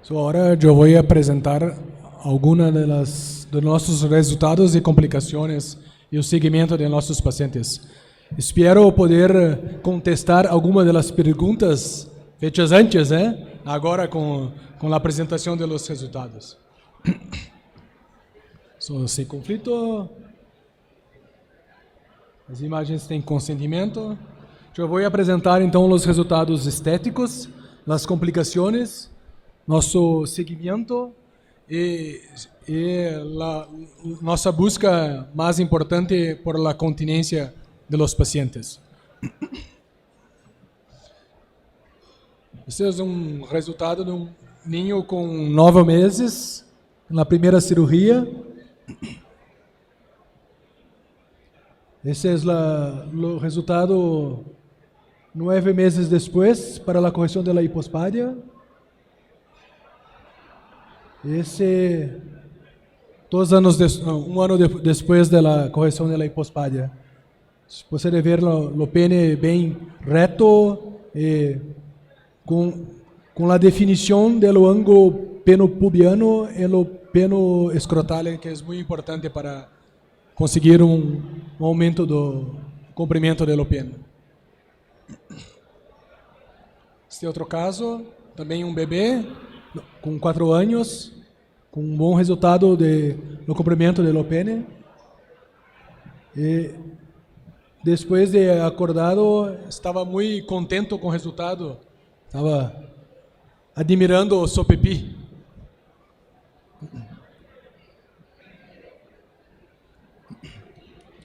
Ahora yo voy a presentar algunos de nossos resultados e complicações e o seguimento de nossos pacientes. Espero poder contestar algumas das perguntas feitas antes, agora com a apresentação dos resultados. Sem conflito. As imagens têm consentimento. Eu vou apresentar então os resultados estéticos, as complicações, nosso seguimento e nossa busca mais importante por la continência de los pacientes. Este é um resultado de um ninho com 9 meses na primeira cirurgia. Esse é o resultado 9 meses depois para a correção da hipospadia. Esse 2 anos, um ano depois da correção da hipospadia. Você pode ver o pene bem reto e com a definição do ângulo penopubiano e o peno escrotal, que é muito importante para conseguir um aumento do comprimento do pene. Este outro caso, também um bebê com 4 anos, com um bom resultado no comprimento do pene. E depois de acordado, estava muito contente com o resultado. Estava admirando o seu pipi.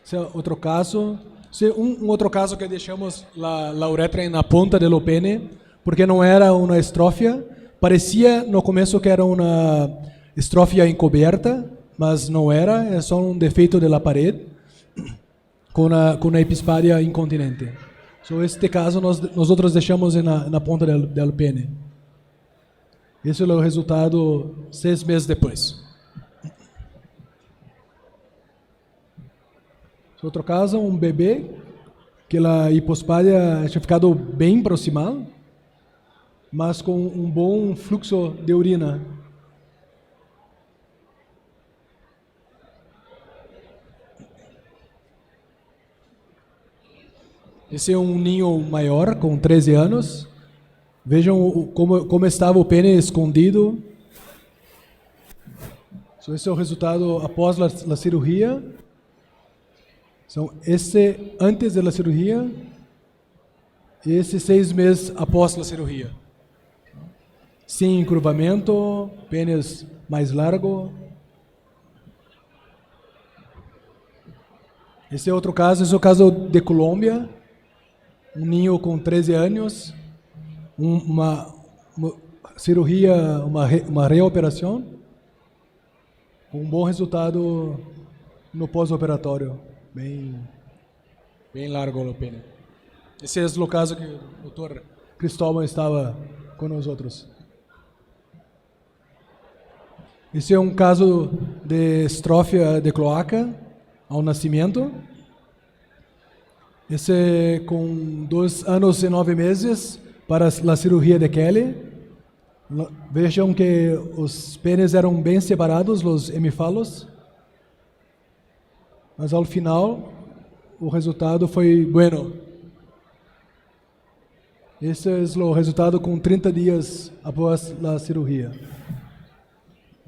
Esse é outro caso. Um outro caso que deixamos a uretra na ponta do pene, porque não era uma estrofia. Parecia no começo que era uma estrofia encoberta, mas não era, é só um defeito da parede com a epispadia incontinente. Este caso nós outros deixamos na ponta do pene. Esse é o resultado 6 meses depois. Outro caso, um bebê que a hipospadia tinha ficado bem proximal, mas com um bom fluxo de urina. Esse é um ninho maior, com 13 anos. Vejam como estava o pene escondido. Esse é o resultado após a cirurgia. Esse antes da cirurgia e esse 6 meses após a cirurgia. Sem encurvamento, pênis mais largo. Esse é outro caso, esse é o caso de Colômbia. Um ninho com 13 anos, uma cirurgia, uma reoperação, com um bom resultado no pós-operatório. Bem largo o pene. Esse é o caso que o doutor Cristóvão estava com nós outros. Esse é um caso de estrofia de cloaca ao nascimento. Esse é com 2 anos e 9 meses para a cirurgia de Kelly. Vejam que os penes eram bem separados, os hemifalos. Mas ao final, o resultado foi bueno. Esse é o resultado com 30 dias após a cirurgia.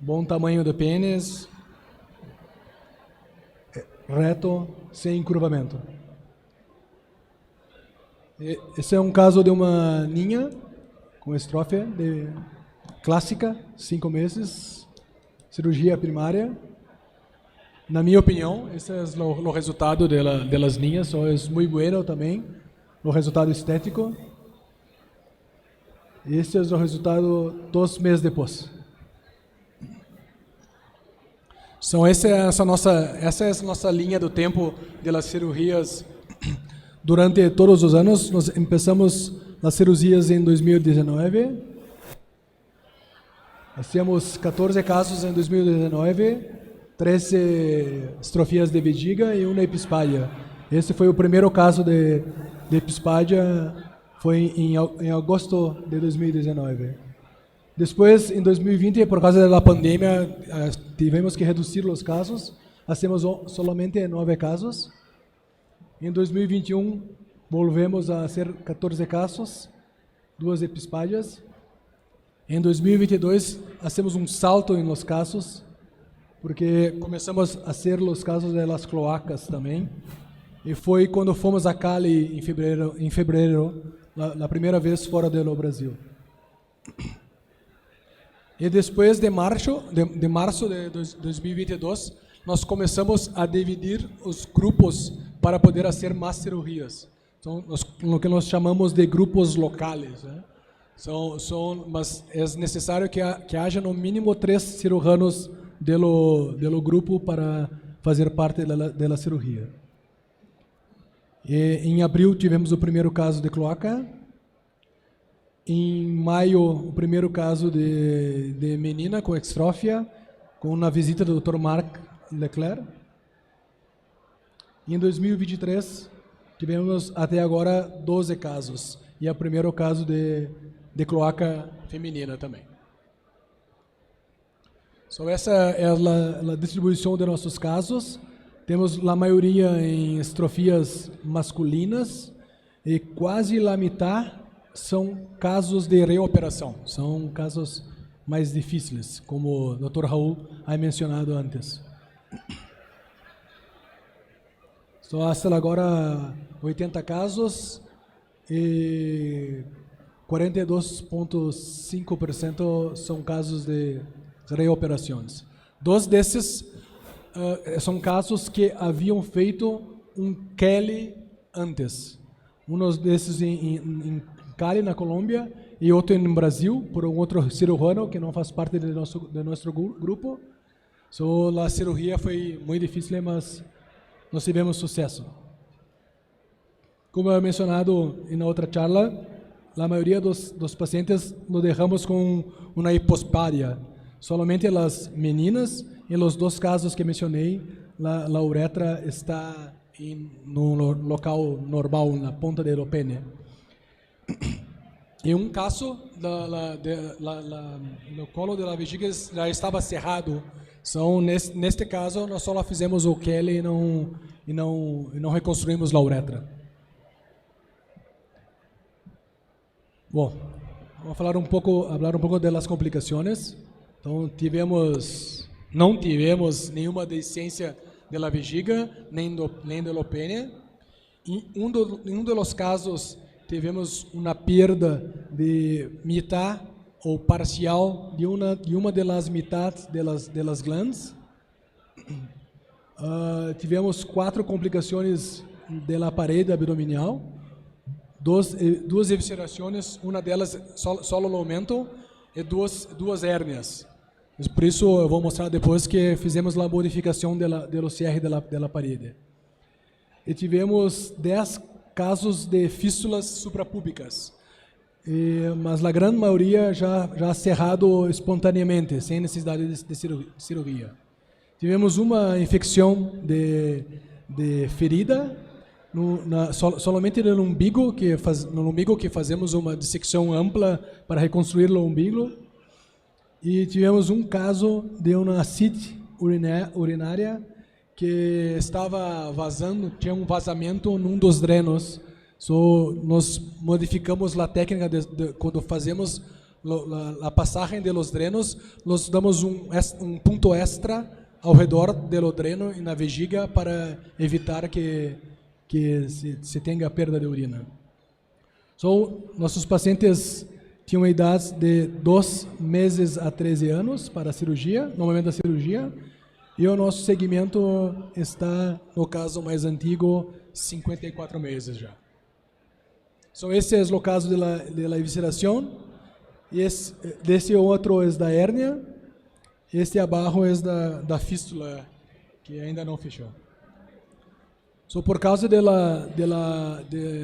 Bom tamanho do pênis, reto, sem encurvamento. Esse é um caso de uma ninha com estrofia clássica, 5 meses, cirurgia primária. Na minha opinião, esse é o resultado das ninhas, é muito bueno também, o resultado estético. Esse é o resultado 2 meses depois. Essa é a nossa linha do tempo das cirurgias durante todos os anos. Nós começamos as cirurgias em 2019. Temos 14 casos em 2019, 13 estrofias de vejiga e uma epispadia. Esse foi o primeiro caso de epispadia, foi em agosto de 2019. Después, en 2020, por causa de la pandemia, tivemos que reducir los casos. Hacemos solamente 9 casos. En 2021, volvemos a hacer 14 casos, 2 epispallas. En 2022, hacemos un salto en los casos, porque começamos a hacer los casos de las cloacas também. E foi quando fomos a Cali em fevereiro, a primeira vez fora do Brasil. E depois de março de 2022, nós começamos a dividir os grupos para poder fazer mais cirurgias. Então, o que nós chamamos de grupos locais, né? Mas é necessário que haja no mínimo 3 cirujanos do grupo para fazer parte da cirurgia. E, em abril tivemos o primeiro caso de cloaca. Em maio, o primeiro caso de menina com extrófia, com uma visita do Dr. Marc Leclerc. E em 2023, tivemos até agora 12 casos. E é o primeiro caso de cloaca feminina também. So, essa é a distribuição de nossos casos. Temos a maioria em estrofias masculinas e quase a metade são casos de reoperação. São casos mais difíceis, como o Dr. Raul ha mencionado antes. So, hasta agora 80 casos e 42,5% são casos de reoperações. 2 desses são casos que haviam feito um Kelly antes. Um desses em Cali, na Colômbia, e outro no Brasil, por um outro cirurgião que não faz parte do nosso grupo. So, a cirurgia foi muito difícil, mas nós tivemos sucesso. Como eu mencionado na outra charla, a maioria dos pacientes nos deixamos com uma hipospadia. Solamente as meninas, em os 2 casos que mencionei, a uretra está no local normal, na ponta do pene. Em um caso, o colo da vejiga já estava cerrado. Então, neste caso, nós só fizemos o Kelly e não reconstruímos a uretra. Bom, vamos falar um pouco das complicações. Então, não tivemos nenhuma deiscência da vejiga, nem do pene. Em um dos casos, tivemos uma perda de metade ou parcial de uma das metades das glândulas. Tivemos 4 complicações da parede abdominal, 2 eviscerações, uma delas solo no aumento e 2 hérnias. Por isso, eu vou mostrar depois que fizemos a modificação do cierre da parede. E tivemos 10 casos de fístulas suprapúbicas, mas a grande maioria já cerrado espontaneamente, sem necessidade de cirurgia. Tivemos uma infecção de ferida, somente no umbigo, que fazemos uma dissecção ampla para reconstruir o umbigo. E tivemos um caso de uma ascite urinária que estava vazando, tinha um vazamento num dos drenos. So, nós modificamos a técnica quando fazemos a passagem de los drenos, nós damos um ponto extra ao redor do dreno e na vejiga para evitar que se tenha perda de urina. So, nossos pacientes tinham idades de 2 meses a 13 anos para a cirurgia, no momento da cirurgia, e o nosso segmento está, no caso mais antigo, 54 meses já. So, esse é o caso da evisceração, e esse outro é da hérnia, este abaixo é da fístula, que ainda não fechou. So, por causa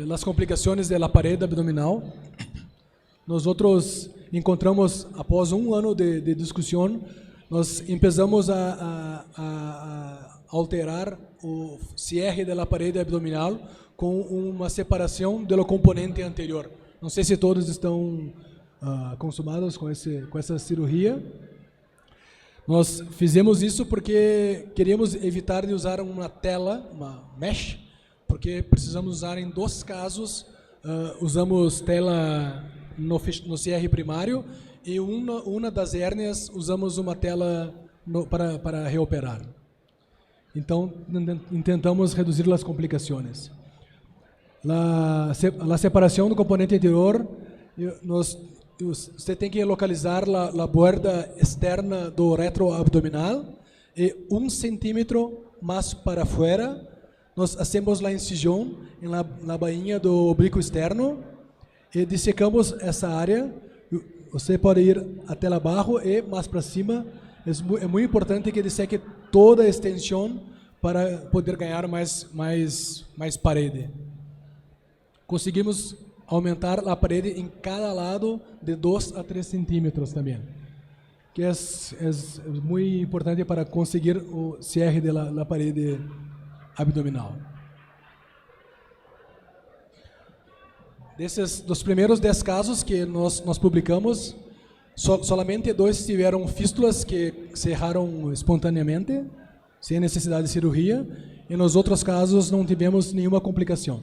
das complicações da parede abdominal, nós encontramos, após um ano de discussão, nós começamos a alterar o cierre da parede abdominal com uma separação do componente anterior. Não sei se todos estão consumados com essa cirurgia. Nós fizemos isso porque queríamos evitar de usar uma tela, uma mesh, porque precisamos usar em 2 casos. Usamos tela no CR primário e uma das hérnias usamos uma tela para reoperar. Então, tentamos reduzir as complicações. A separação do componente anterior, você tem que localizar a borda externa do retroabdominal e 1 centímetro mais para fora. Nós fazemos a incisão na bainha do oblíquo externo e dissecamos essa área. Você pode ir até lá abaixo e mais para cima. É muito importante que disseque toda a extensão para poder ganhar mais parede. Conseguimos aumentar a parede em cada lado de 2 a 3 centímetros também, que é muito importante para conseguir o cierre da parede abdominal. Dos primeiros 10 casos que nós publicamos, solamente 2 tiveram fístulas que cerraram espontaneamente, sem necessidade de cirurgia, e nos outros casos não tivemos nenhuma complicação.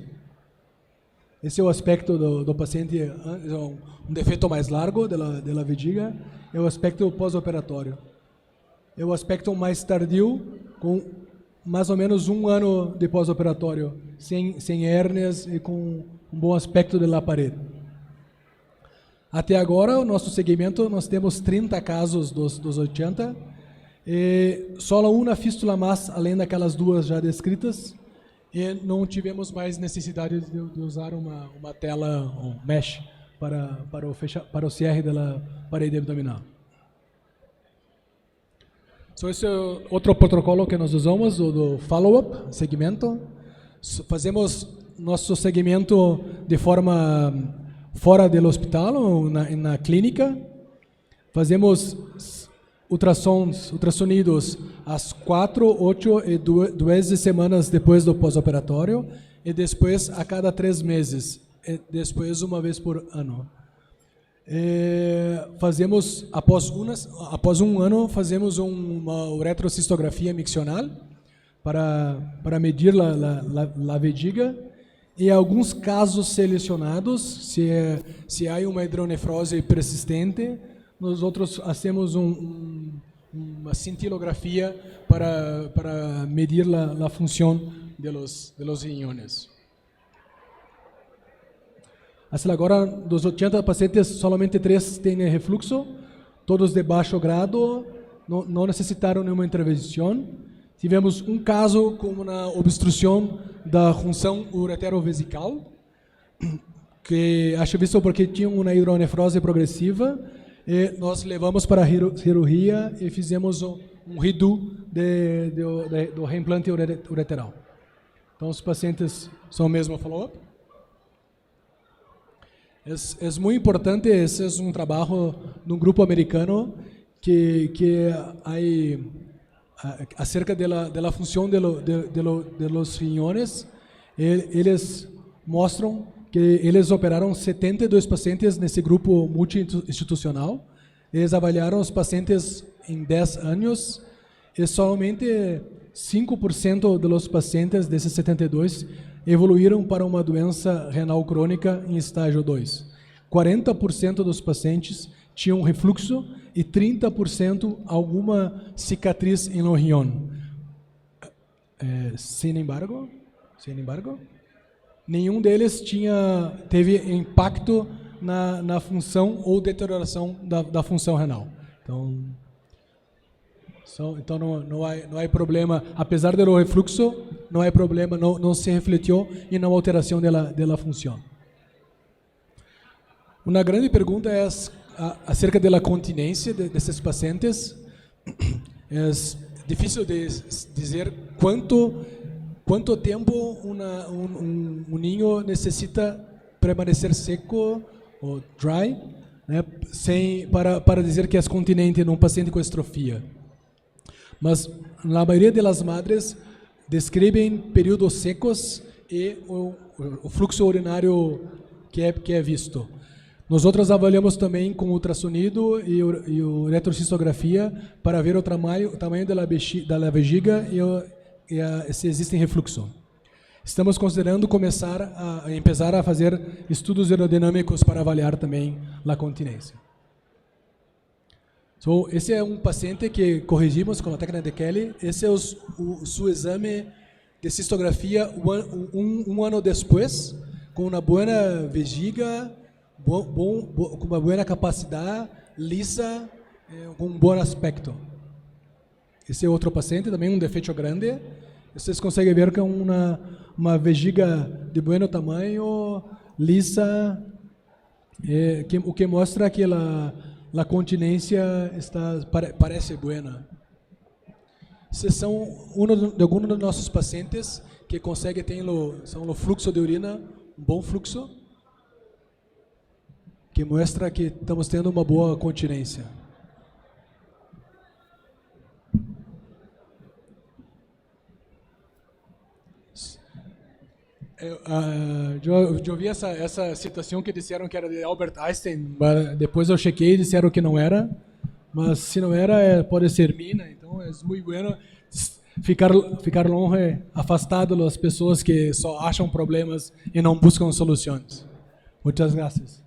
Esse é o aspecto do paciente, um defeito mais largo da vejiga, é o aspecto pós-operatório. É o aspecto mais tardio, com mais ou menos 1 ano de pós-operatório, sem hérnias e com um bom aspecto da parede. Até agora, o nosso segmento, nós temos 30 casos dos 80, e só uma fístula mais, além daquelas 2 já descritas, e não tivemos mais necessidade de usar uma tela, um mesh, para o cierre da parede abdominal. Esse é outro protocolo que nós usamos, o do follow-up, segmento. Fazemos nosso segmento de forma fora do hospital, ou na clínica. Fazemos ultrassonidos às 4, 8 e 12 semanas depois do pós-operatório e depois a cada 3 meses, e depois uma vez por ano. Fazemos após 1 ano fazemos uma uretrocistografia miccional para medir a vejiga. E em alguns casos selecionados, se há uma hidronefrose persistente, nós outros fazemos uma cintilografia para medir a função dos riñones. Agora, dos 80 pacientes, somente 3 têm refluxo, todos de baixo grado, não necessitaram nenhuma intervenção. Tivemos um caso com uma obstrução da junção ureterovesical, que acho visto porque tinha uma hidronefrose progressiva, e nós levamos para a cirurgia e fizemos um redo do reimplante ureteral. Então, os pacientes são o mesmo follow-up. É muito importante, esse é um trabalho de um grupo americano que acerca da função de los riñones. Eles mostram que eles operaram 72 pacientes nesse grupo multi-institucional. Eles avaliaram os pacientes em 10 anos e somente 5% dos pacientes desses 72 evoluíram para uma doença renal crônica em estágio 2. 40% dos pacientes tinham refluxo e 30% alguma cicatriz no riñón. Sin embargo, nenhum deles teve impacto na função ou deterioração da função renal. Então não há problema, apesar do refluxo, não há problema, não se refletiu em uma alteração da função. Uma grande pergunta é acerca da continência desses pacientes. É difícil de dizer quanto tempo um ninho necessita permanecer seco ou dry, né, para dizer que é continente num paciente com estrofia. Mas a maioria das madres descrevem períodos secos e o fluxo urinário que é visto. Nós avaliamos também com ultrassonido e o eletrocistografia para ver o tamanho da vejiga e se existe refluxo. Estamos considerando começar a fazer estudos aerodinâmicos para avaliar também a continência. So, esse é um paciente que corrigimos com a técnica de Kelly. Esse é o seu exame de cistografia um ano depois, com uma boa vejiga, com uma boa capacidade, lisa, com um bom aspecto. Esse é outro paciente, também um defeito grande. Vocês conseguem ver que é uma vejiga de bom tamanho, lisa, o que mostra que a continência parece boa. Esses são alguns dos nossos pacientes que conseguem ter o fluxo de urina, um bom fluxo, que mostra que estamos tendo uma boa continência. Eu vi essa citação que disseram que era de Albert Einstein, mas depois eu chequei e disseram que não era. Mas se não era, pode ser mina. Então é muito bueno ficar longe, afastado das pessoas que só acham problemas e não buscam soluções. Muitas graças.